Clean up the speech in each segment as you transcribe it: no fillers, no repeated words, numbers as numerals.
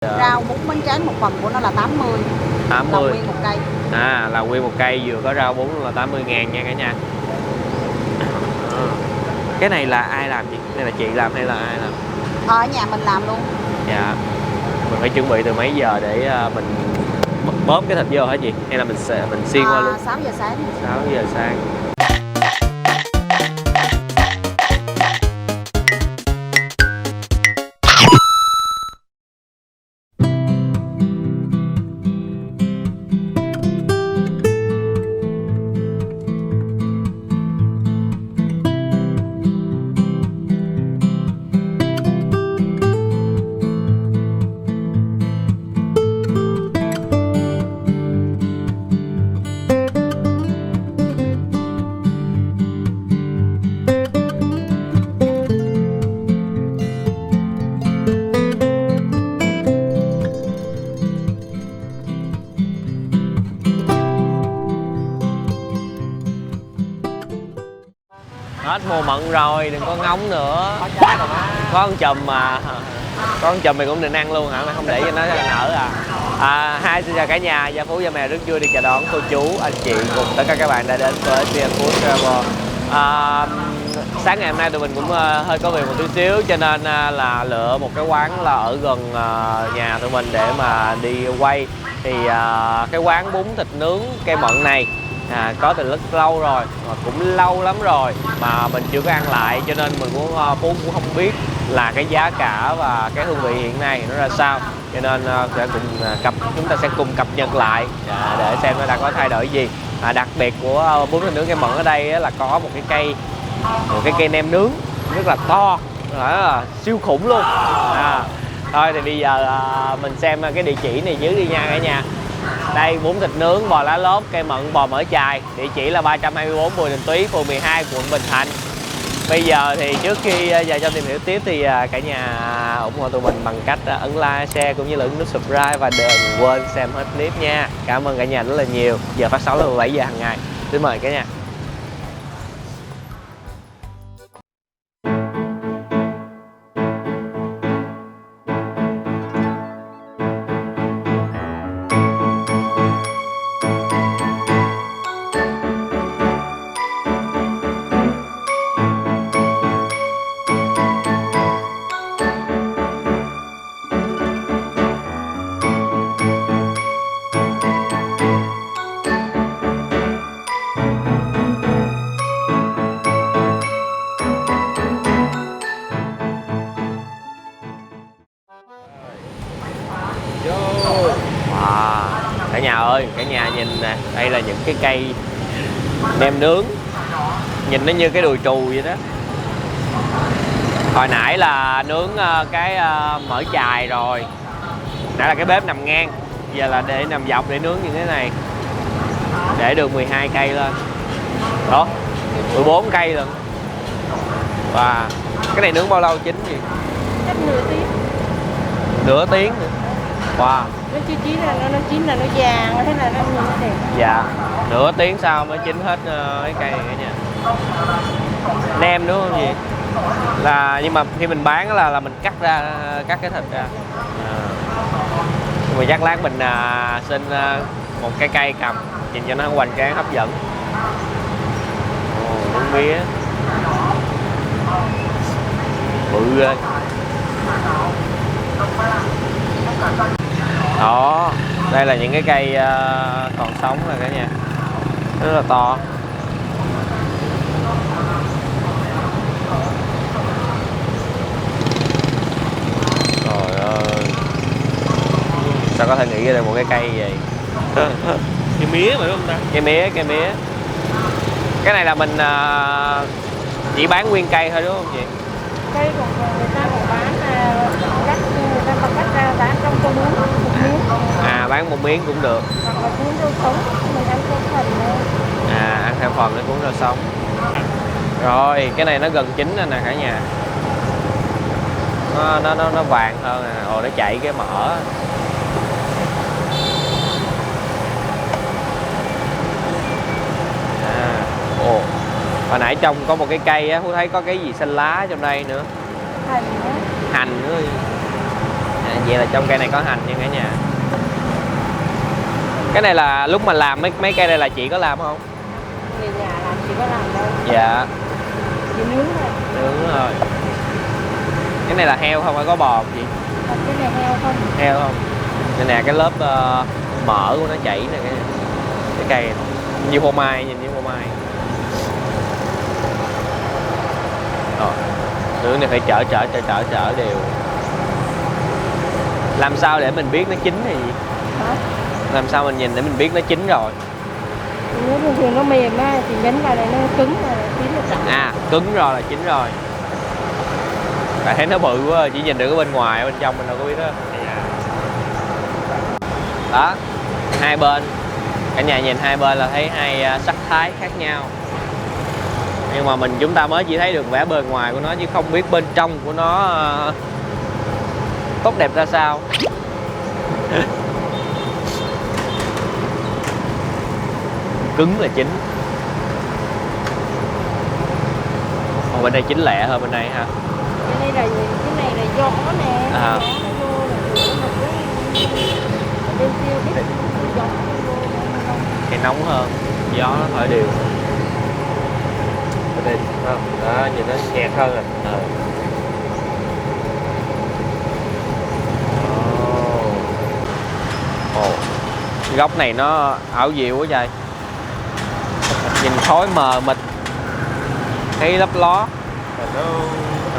Rau bún bánh tráng một phần của nó là 80. 80. Là nguyên một cây. Là nguyên một cây vừa có rau bún là 80.000 nha cả nhà. Cái này là ai làm chị? Cái này là chị làm hay là ai làm? Ở nhà mình làm luôn. Dạ. Mình phải chuẩn bị từ mấy giờ để mình bóp cái thịt vô hả chị? Hay là mình xiên qua luôn? 6 giờ sáng. 6 giờ sáng. Hết mùa mận rồi, đừng có ngóng nữa. Có con chùm mà. Có con chùm mày cũng định ăn luôn hả? Mày không để cho nó nở à? Hi, xin chào cả nhà. Gia Phú Gia Mèo rất vui được chào đón cô chú, anh chị cùng tất cả các bạn đã đến với Gia Phú Travel. Sáng ngày hôm nay tụi mình cũng hơi có việc một tí xíu, cho nên là lựa một cái quán là ở gần nhà tụi mình để mà đi quay. Thì cái quán bún thịt nướng cây mận này có từ rất lâu rồi, cũng lâu lắm rồi mà mình chưa có ăn lại, cho nên mình cũng không biết là cái giá cả và cái hương vị hiện nay nó ra sao, cho nên chúng ta sẽ cùng cập nhật lại để xem nó đang có thay đổi gì. Đặc biệt của bún thịt nướng cây mận ở đây là có một cái cây nem nướng rất là to, là siêu khủng luôn. Thôi thì bây giờ mình xem cái địa chỉ này dưới đi nha cả nhà. Đây, bún thịt nướng bò lá lốt cây mận bò mỡ chài, địa chỉ là 324 Bùi Đình Túy, phường 12, quận Bình Thạnh. Bây giờ thì trước khi vào trong tìm hiểu tiếp thì cả nhà ủng hộ tụi mình bằng cách ấn like, share cũng như là ấn nút subscribe và đừng quên xem hết clip nha. Cảm ơn cả nhà rất là nhiều. Giờ phát sóng là 17 giờ hàng ngày. Xin mời cả nhà. Cả nhà ơi, cả nhà nhìn nè, đây là những cái cây nem nướng, nhìn nó như cái đùi trù vậy đó. Hồi nãy là nướng cái mỡ chài rồi, nãy là cái bếp nằm ngang, giờ là để nằm dọc để nướng như thế này, để được 12 cây lên, đó, 14 cây luôn. Và cái này nướng bao lâu chín gì? Chắc nửa tiếng. Nửa tiếng nữa. Wow. Nó chưa chín là nó chín là nó vàng, thế là nó nhìn nó đẹp. Dạ, nửa tiếng sau mới chín hết cái cây này cả nhà. Nem đúng không chị? Nhưng mà khi mình bán là mình cắt cái thịt ra. Nhưng mà chắc lát mình xin một cái cây cầm, nhìn cho nó hoành tráng hấp dẫn. Nướng mía bự ghê. Đó, đây là những cái cây còn sống rồi cả nhà, rất là to. Trời ơi, sao có thể nghĩ ra được một cái cây vậy? Cái mía phải không ta? Cây mía. Cái này là mình chỉ bán nguyên cây thôi đúng không chị? Cây còn người ta còn bán người ta còn cắt ra bán trong tô bún một miếng. Bán một miếng cũng được. Hoặc là cuốn rau sống, mình ăn thêm phần nữa. Ăn thêm phần nó cuốn rau sống. Rồi, cái này nó gần chín rồi nè cả nhà. Nó vàng hơn nè. Nó chảy cái mỡ. Hồi nãy trong có một cái cây á, Phú thấy có cái gì xanh lá trong đây nữa. Hành nữa. Hành nữa. vậy là trong cây này có hành nha cả nhà. Cái này là lúc mà làm mấy cây đây là chị có làm không? Về nhà làm chỉ có làm đâu. Dạ. Chỉ nướng thôi. Đúng rồi. Cái này là heo không phải có bò không chị? Còn cái này heo không? Heo không? Đây nè cái lớp mỡ của nó chảy nè cái cây này. Như phô mai, nhìn như phô mai. Rồi. Nướng này phải chở đều. Làm sao để mình biết nó chín hay gì? Hả? Làm sao mình nhìn để mình biết nó chín rồi? Nếu thường thường nó mềm á thì nhấn vào này nó cứng rồi chín được chẳng. À, cứng rồi là chín rồi. Tại thấy nó bự quá, chỉ nhìn được ở bên ngoài, bên trong mình đâu có biết đó. Đó, hai bên. Cả nhà nhìn hai bên là thấy hai sắc thái khác nhau. Nhưng mà chúng ta mới chỉ thấy được vẻ bề ngoài của nó chứ không biết bên trong của nó tốt đẹp ra sao. Cứng là chín. Còn bên đây chín lẹ hơn bên đây ha. Cái này là gió nè. À. Gió nó vô là rửa một cái bên kia biết gió nó vô nè. Cái nóng hơn, gió nó thổi đều. Bên đây không? Đó, nhìn nó nhạt hơn rồi. Ồ. Góc này nó ảo diệu quá trời. Nhìn khói mờ mịt, thấy lấp ló. Nó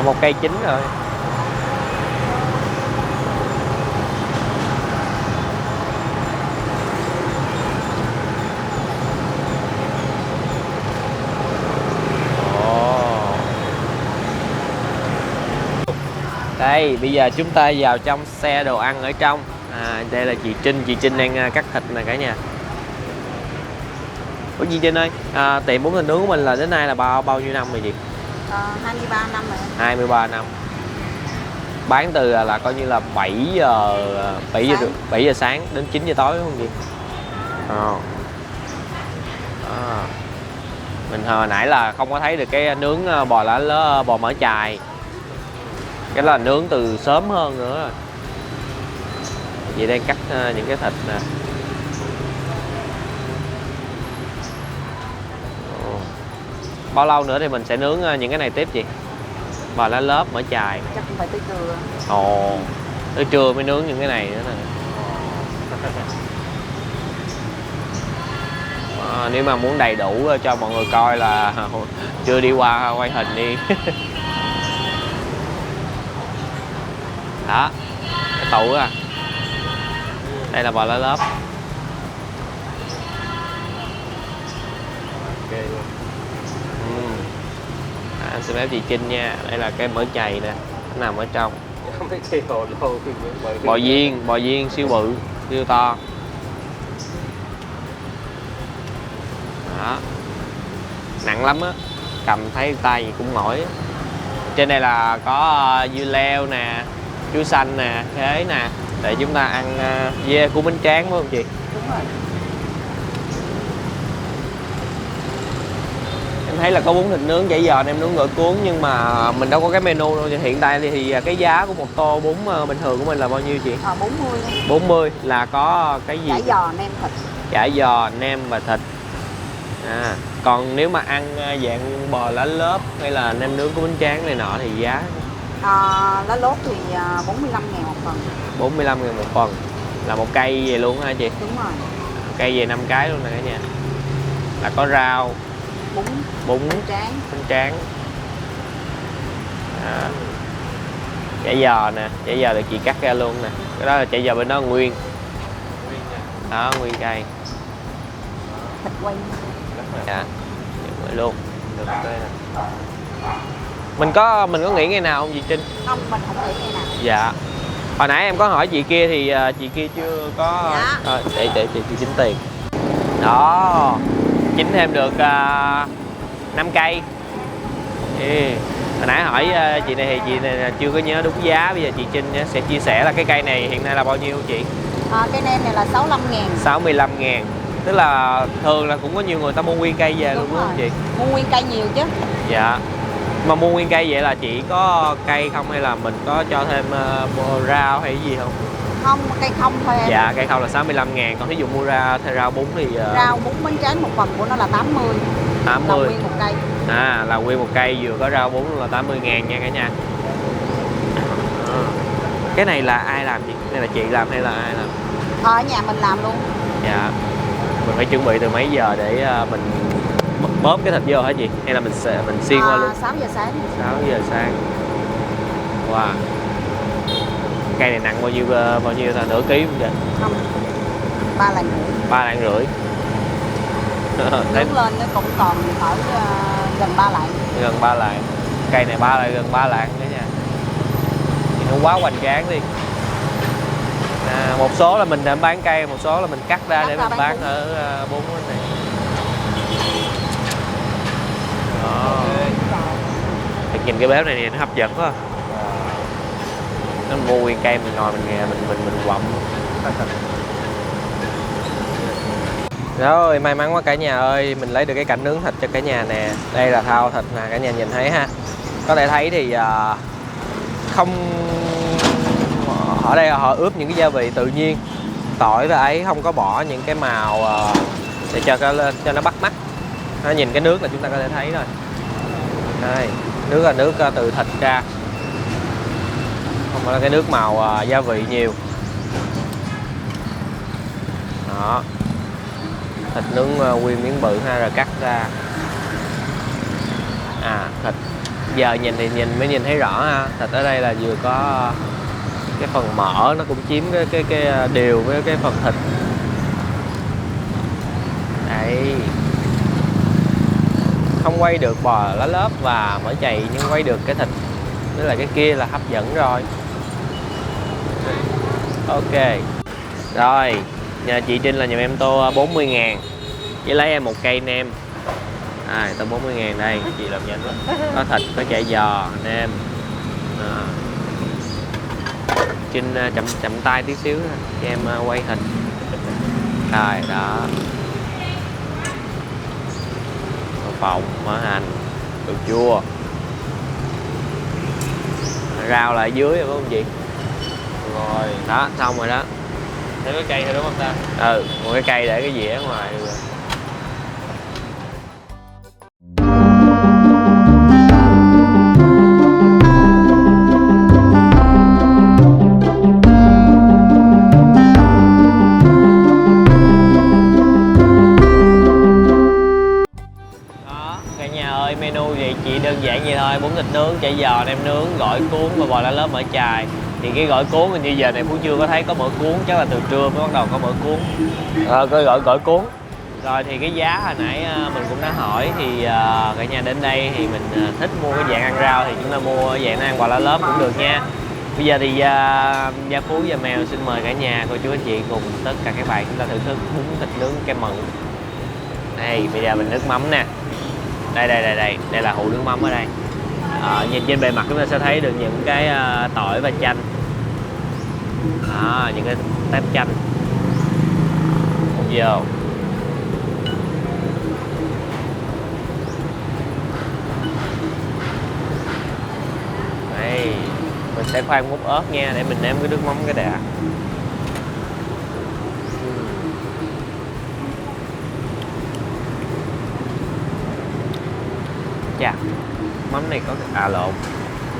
Là một cây chín rồi. Đây, bây giờ chúng ta vào trong xe đồ ăn ở trong. Đây là chị Trinh đang cắt thịt nè cả nhà. Ủa chị Trinh ơi, tiệm bún thịt nướng của mình là đến nay là bao nhiêu năm rồi chị? 23 năm rồi. 23 năm. Bán từ là coi như là 7 giờ sáng đến 9 giờ tối đúng không chị? Mình hồi nãy là không có thấy được cái nướng bò mỡ chài. Cái là nướng từ sớm hơn nữa. Chị đang cắt những cái thịt nè. Bao lâu nữa thì mình sẽ nướng những cái này tiếp chị? Bò lá lốp, mỡ chài. Chắc cũng phải tới trưa. Ồ, tới trưa mới nướng những cái này nữa nè. Nếu mà muốn đầy đủ cho mọi người coi là chưa đi qua quay hình đi. Đó, cái tủ à. Đây là bò lá lốp. ok luôn. Anh xin phép chị Trinh nha. Đây là cái mỡ chày nè, nó nằm ở trong. Không thấy cây hồ lâu. Bò viên siêu bự, siêu to. Đó. Nặng lắm á, cầm thấy tay gì cũng mỏi. Trên đây là có dưa leo nè, chuối xanh nè, khế nè, để chúng ta ăn với cuốn bánh tráng phải không chị? Đúng rồi. Em thấy là có bún thịt nướng, chả giò, nem nướng, gỏi cuốn, nhưng mà mình đâu có cái menu đâu. Hiện tại thì cái giá của một tô bún bình thường của mình là bao nhiêu chị? 40. 40 là có cái gì? Chả giò, nem thịt. Chả giò, nem và thịt. Còn nếu mà ăn dạng bò lá lốp hay là nem nướng của bánh tráng này nọ thì giá? Lá lốt thì 45.000 một phần. 45.000 một phần. Là một cây về luôn hả chị? Đúng rồi. Một cây về 5 cái luôn nè cả nhà. Là có rau, bún tráng, bánh tráng. Chả giò nè, chả giò được chị cắt ra luôn nè. Cái đó là chả giò bên đó nguyên. Đó, nguyên cây. Thịt quay. Dạ, luôn. Mình có nghĩ ngày nào không chị Trinh? Không, mình không nghĩ ngày nào. Dạ. Hồi nãy em có hỏi chị kia thì chị kia chưa có. Dạ. Để chị tính tiền. Đó, chính thêm được 5 cây. Hồi nãy hỏi chị này thì chị này chưa có nhớ đúng giá. Bây giờ chị Trinh sẽ chia sẻ là cái cây này hiện nay là bao nhiêu chị? Cây nem này là 65.000. 65.000. Tức là thường là cũng có nhiều người ta mua nguyên cây về luôn đúng không chị? Mua nguyên cây nhiều chứ. Dạ. Mà mua nguyên cây vậy là chỉ có cây không hay là mình có cho thêm rau hay gì không? Không, cây không thôi em. Dạ, cây không là 65.000, còn ví dụ mua ra thêm rau bún thì Rau bún bánh tráng một phần của nó là 80. 80. Là nguyên một cây. À, là nguyên một cây vừa có rau bún là 80.000 nha cả nhà. Cái này là ai làm chị? Cái này là chị làm hay là ai làm? Ở nhà mình làm luôn. Dạ. Mình phải chuẩn bị từ mấy giờ để mình bóp cái thịt vô hả chị? Hay là mình xiên qua luôn? 6 giờ sáng. 6 giờ sáng. Wow. Cây này nặng bao nhiêu ta? Nửa ký không vậy? Không. 3 lạng rưỡi. 3 lạng rưỡi. Nướng lên nó cũng còn ở gần 3 lạng. Gần 3 lạng. Cây này gần 3 lạng nữa nha. Thì nó quá hoành tráng đi. Một số là mình bán cây, một số là mình cắt ra để mình bán ở bún này. Đó. Nhìn cái bếp này nó hấp dẫn quá. Nó mua nguyên cây mình ngồi mình quặm. Rồi, may mắn quá cả nhà ơi, mình lấy được cái cảnh nướng thịt cho cả nhà nè. Đây là thao thịt nè, cả nhà nhìn thấy ha. Có thể thấy thì không, ở đây họ ướp những cái gia vị tự nhiên, tỏi và ấy, không có bỏ những cái màu để cho nó bắt mắt. Nó nhìn cái nước là chúng ta có thể thấy rồi. Đây, nước là nước từ thịt ra, không phải là cái nước màu gia vị nhiều. Đó, thịt nướng nguyên miếng bự ha, rồi cắt ra. Thịt giờ nhìn thì mới nhìn thấy rõ ha. Thịt ở đây là vừa có cái phần mỡ, nó cũng chiếm cái đều với cái phần thịt. Đấy, không quay được bò lá lớp và mỡ chày nhưng quay được cái thịt với là cái kia là hấp dẫn rồi. Ok rồi, nhà chị Trinh là nhà em tô 40.000 chỉ lấy em một cây nem. Tô 40.000 đây, chị làm nhanh lắm. Có thịt, có chả giò, nem. Trinh chậm tay tí xíu cho em quay thịt. Rồi đó, đậu phộng, mỡ hành, đồ chua, rau lại dưới rồi phải không chị? Rồi đó, xong rồi đó. Thêm cái cây thôi đúng không ta? Một cái cây để cái dĩa ở ngoài rồi. Cả nhà ơi, menu vậy chỉ đơn giản vậy thôi: bún thịt nướng, chả giò, nem nướng, gỏi cuốn và bò lá lớp mỡ chài. Thì cái gỏi cuốn hình như giờ này Phú chưa có thấy có mỡ cuốn, chắc là từ trưa mới bắt đầu có mỡ cuốn. Có gỏi cuốn. Rồi thì cái giá hồi nãy mình cũng đã hỏi, thì cả nhà đến đây thì mình thích mua cái dạng ăn rau thì chúng ta mua dạng ăn bò lá lớp cũng được nha. Bây giờ thì Gia Phú và Mèo xin mời cả nhà, cô chú anh chị cùng tất cả các bạn chúng ta thưởng thức bún thịt nướng kem mận. Đây, bây giờ mình nước mắm nè. Đây là hũ nước mắm ở đây. Nhìn trên bề mặt chúng ta sẽ thấy được những cái tỏi và chanh. Những cái tép chanh vô. Đây, mình sẽ khoan múc ớt nha, để mình nếm cái nước mắm cái đã. Chà, mắm này có lộn,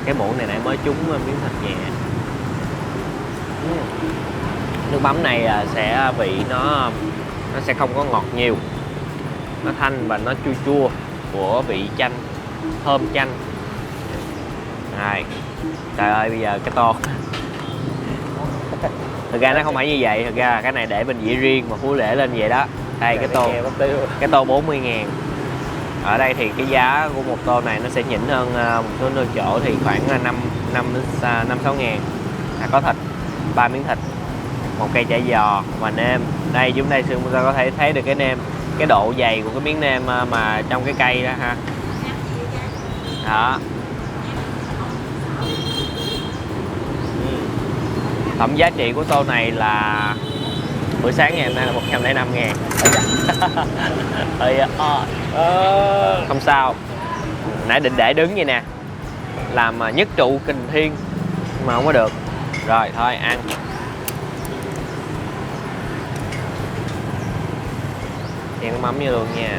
cái muỗng này nãy mới trúng miếng thịt nhẹ. Nước mắm này sẽ vị nó sẽ không có ngọt nhiều, nó thanh và nó chua chua của vị chanh, thơm chanh. Này, trời ơi, bây giờ cái tô thực ra nó không phải như vậy, thực ra cái này để bên dĩa riêng mà Phú để lên vậy đó. Đây cái tô 40.000. Ở đây thì cái giá của một tô này nó sẽ nhỉnh hơn một số nơi chỗ, thì khoảng 5-6 ngàn. Có thịt, 3 miếng thịt, một cây chả giò và nêm. Đây chúng ta có thể thấy được cái nêm, cái độ dày của cái miếng nêm mà trong cái cây đó ha. Đó. Tổng giá trị của tô này là bữa sáng ngày hôm nay là 105.000. Không sao, Nãy định để đứng vậy nè, làm nhất trụ kình thiên mà không có được. Rồi thôi ăn. Chén mắm vô luôn nha.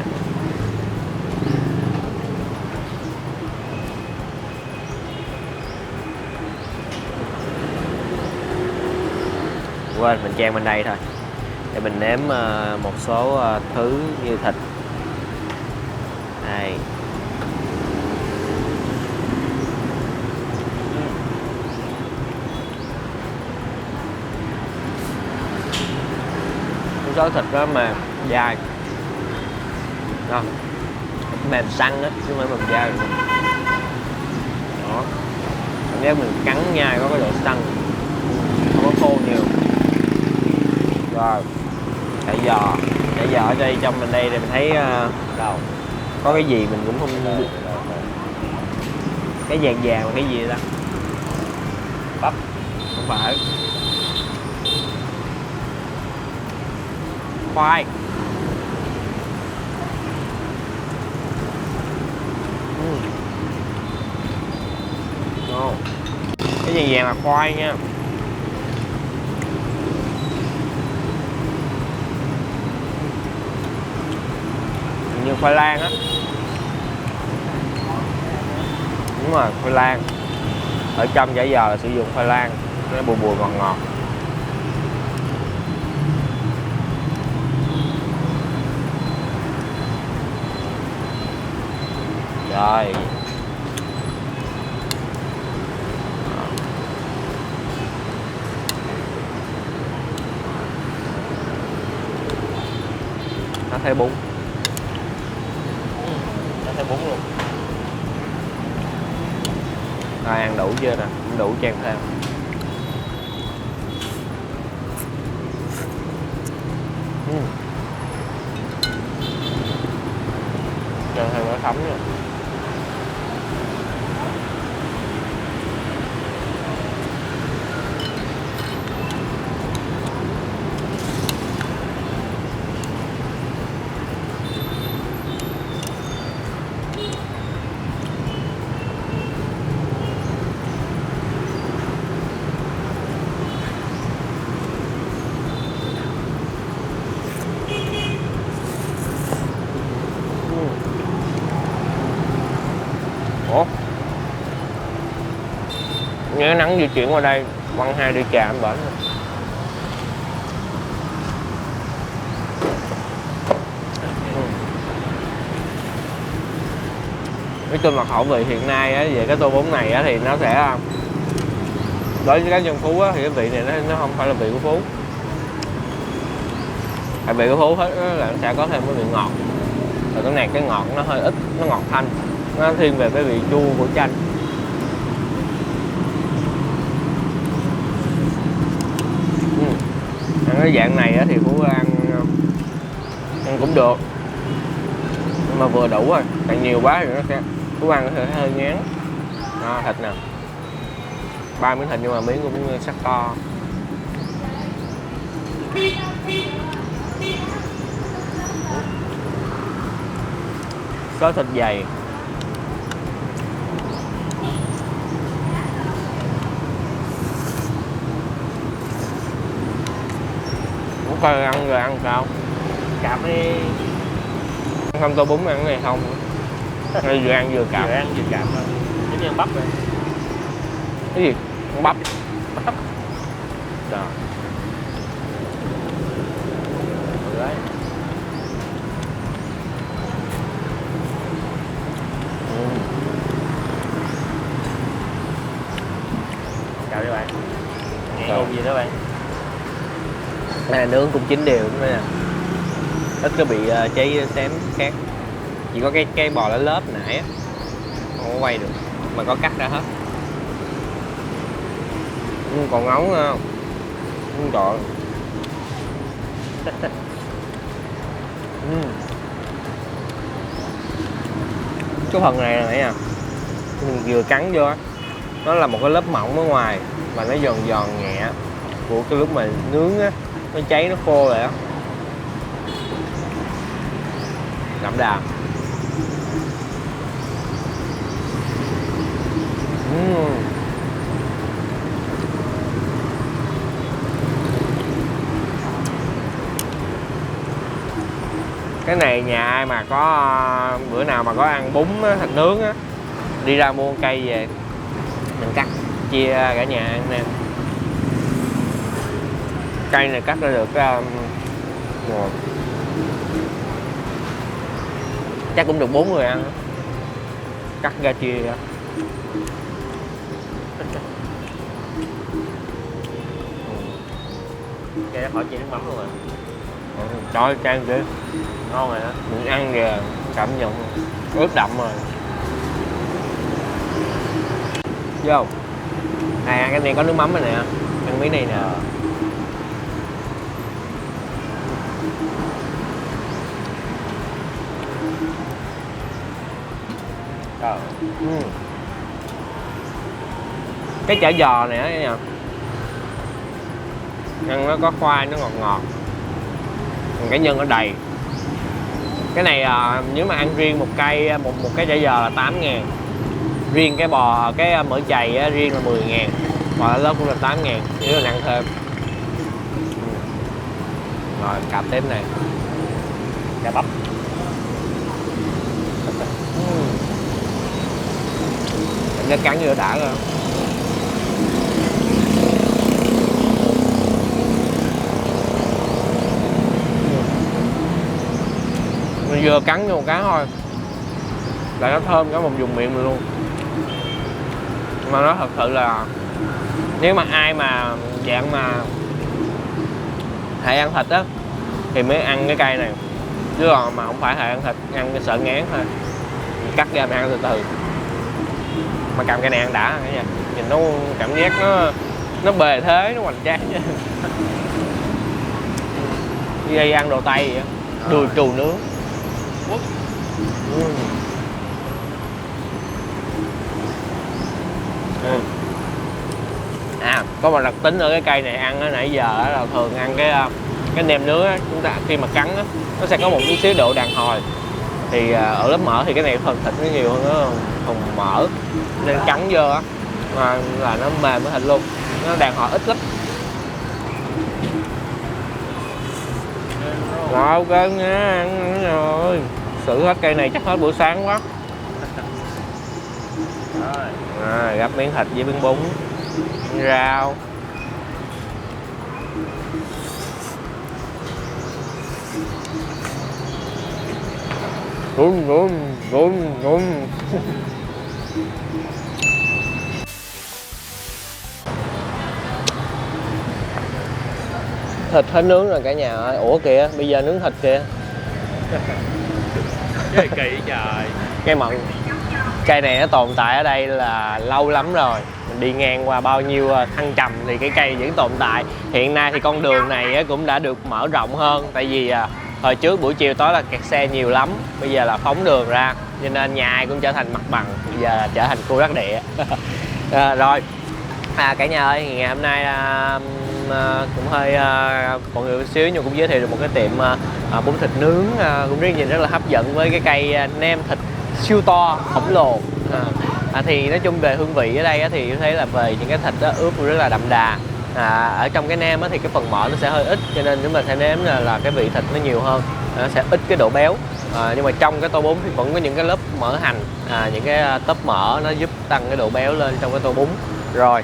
Quên mình chan bên đây thôi để mình nếm một số thứ như thịt đây. Một số thịt đó mà dai đó, mềm săn á chứ không phải mềm dai. Đó, cảm giác mình cắn nhai có cái độ săn, không có khô nhiều. Rồi chả giò ở đây trong mình đây thì mình thấy đâu có cái gì mình cũng không biết. Cái vàng vàng là cái gì đó? Bắp không phải, khoai. Cái vàng vàng là khoai nha. Như khoai lang á. Đúng rồi, khoai lang. Ở trong chả giò là sử dụng khoai lang, nó bùi bùi ngọt ngọt. Rồi. Nó thấy bún. Nó thấy bún luôn. Rồi ăn đủ chưa nè, đủ chan thêm. Cho thêm quả thấm nữa. Nhớ nắng di chuyển qua đây quăng 2 ly trà anh bển rồi. Nói chung là khẩu vị hiện nay á, về cái tô bún này á, thì nó sẽ đối với cá nhân Phú á, thì cái vị này nó không phải là vị của Phú. Tại vị của Phú hết là nó sẽ có thêm cái vị ngọt. Rồi cái này cái ngọt nó hơi ít, nó ngọt thanh, nó thiên về cái vị chua của chanh. Ăn cái dạng này á, thì Phú ăn cũng được, nhưng mà vừa đủ rồi. Càng nhiều quá thì nó sẽ Phú ăn hơi ngán. Đó, thịt nè, 3 miếng thịt nhưng mà miếng cũng sắc to. Có thịt dày. Muốn coi ăn rồi ăn sao? Cạp đi. Ăn không tô bún ăn cái này không? Hay vừa ăn vừa cạp? Vừa ăn vừa cạp thôi. Giống như ăn bắp rồi. Cái gì? Con bắp? Bắp. Trời. Đấy. Chào các bạn. Nghe Chào. gì đó bạn? Cái này nướng cũng chín đều đúng không nè. Ít có bị cháy xém khác. Chỉ có cái bò lá lớp nãy á, không có quay được mà có cắt ra hết. Còn ngấu không? Trời. Cái phần này là nãy à, mình vừa cắn vô á, nó là một cái lớp mỏng ở ngoài và nó giòn giòn nhẹ của cái lúc mà nướng á, nó cháy nó khô rồi á. Đậm đà. Cái này nhà ai mà có bữa nào mà có ăn bún á, thịt nướng á, đi ra mua cây về mình cắt chia cả nhà ăn nè. Cây này cắt ra được chắc cũng được 4 người ăn, cắt ra chia ra. Cây đã khỏi chịu nước mắm luôn rồi. Trời ơi, cay kìa. Ngon rồi hả? Mình ăn kìa, cảm nhận ướp đậm rồi. Vô. À, cái này có nước mắm rồi nè. Ăn miếng này nè. Trời. Cái chả giò này á nha, ăn nó có khoai, nó ngọt ngọt, cái nhân nó đầy. Cái này nếu mà ăn riêng một cây một cái chả giò là 8.000, riêng cái bò cái mỡ chày á, riêng là 10.000, bò lớn cũng là 8.000 nếu mình ăn thêm. Rồi cạp tiếp này, Chả bắp. nó cắn vô đã rồi. Mình vừa cắn vô một cái thôi là nó thơm cả một vùng miệng mình luôn. Mà nó thật sự là nếu mà ai mà dạng mà hay ăn thịt á thì mới ăn cái cây này, chứ còn mà không phải hay ăn thịt, ăn cái sợ ngán thôi. Mình cắt ra mình ăn từ từ. Mà cầm cái này ăn đã cả nhà, nhìn nó cảm giác nó bề thế, nó hoành tráng chứ. Như đây ăn đồ Tây vậy, đùi trù nướng. À, có một đặc tính ở cái cây này ăn á, nãy giờ á, là thường ăn cái nem nướng á, chúng ta khi mà cắn á, nó sẽ có một chút xíu độ đàn hồi. Thì ở lớp mỡ thì cái này phần thịt nó nhiều hơn nó phần mỡ, nên cắn vô á là nó mềm với thịt luôn, nó đàn hồi ít lắm. Rồi ok nha, ăn rồi. Xử hết cây này chắc hết bữa sáng quá. Rồi gắp miếng thịt với miếng bún, rau. Run. Thịt hết nướng rồi cả nhà ơi. Ủa kìa, bây giờ nướng thịt kìa. Cái kỳ trời. Cây mận. Cây này nó tồn tại ở đây là lâu lắm rồi. Mình đi ngang qua bao nhiêu thăng trầm thì cái cây vẫn tồn tại. Hiện nay thì con đường này cũng đã được mở rộng hơn. Tại vì hồi trước buổi chiều tối là kẹt xe nhiều lắm. Bây giờ là phóng đường ra, cho nên nhà ai cũng trở thành mặt bằng. Bây giờ là trở thành khu đắc địa. Rồi cả nhà ơi, ngày hôm nay cũng hơi mọi người một xíu, nhưng cũng giới thiệu được một cái tiệm bún thịt nướng cũng nhìn rất là hấp dẫn với cái cây nem thịt siêu to khổng lồ. Thì nói chung về hương vị ở đây thì tôi thấy là về những cái thịt đó ướp rất là đậm đà. Ở trong cái nem thì cái phần mỡ nó sẽ hơi ít, cho nên nếu mà sẽ nếm là cái vị thịt nó nhiều hơn, nó sẽ ít cái độ béo. Nhưng mà trong cái tô bún thì vẫn có những cái lớp mỡ hành, những cái tớp mỡ nó giúp tăng cái độ béo lên trong cái tô bún. Rồi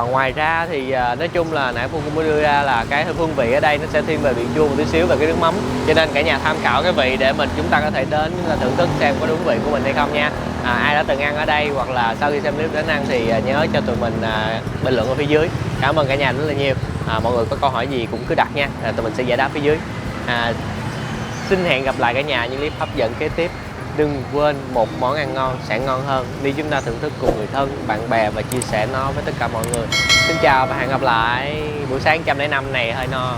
ngoài ra thì nói chung là nãy Phương cũng mới đưa ra là cái hương vị ở đây nó sẽ thiên về vị chua một tí xíu về cái nước mắm, cho nên cả nhà tham khảo cái vị để chúng ta có thể đến là thưởng thức xem có đúng vị của mình hay không nha. Ai đã từng ăn ở đây hoặc là sau khi xem clip đến ăn thì nhớ cho tụi mình bình luận ở phía dưới. Cảm ơn cả nhà rất là nhiều. Mọi người có câu hỏi gì cũng cứ đặt nha, tụi mình sẽ giải đáp phía dưới. Xin hẹn gặp lại cả nhà những clip hấp dẫn kế tiếp. Đừng quên một món ăn ngon sẽ ngon hơn nếu chúng ta thưởng thức cùng người thân, bạn bè và chia sẻ nó với tất cả mọi người. Xin chào và hẹn gặp lại. Buổi sáng 105 này hơi no.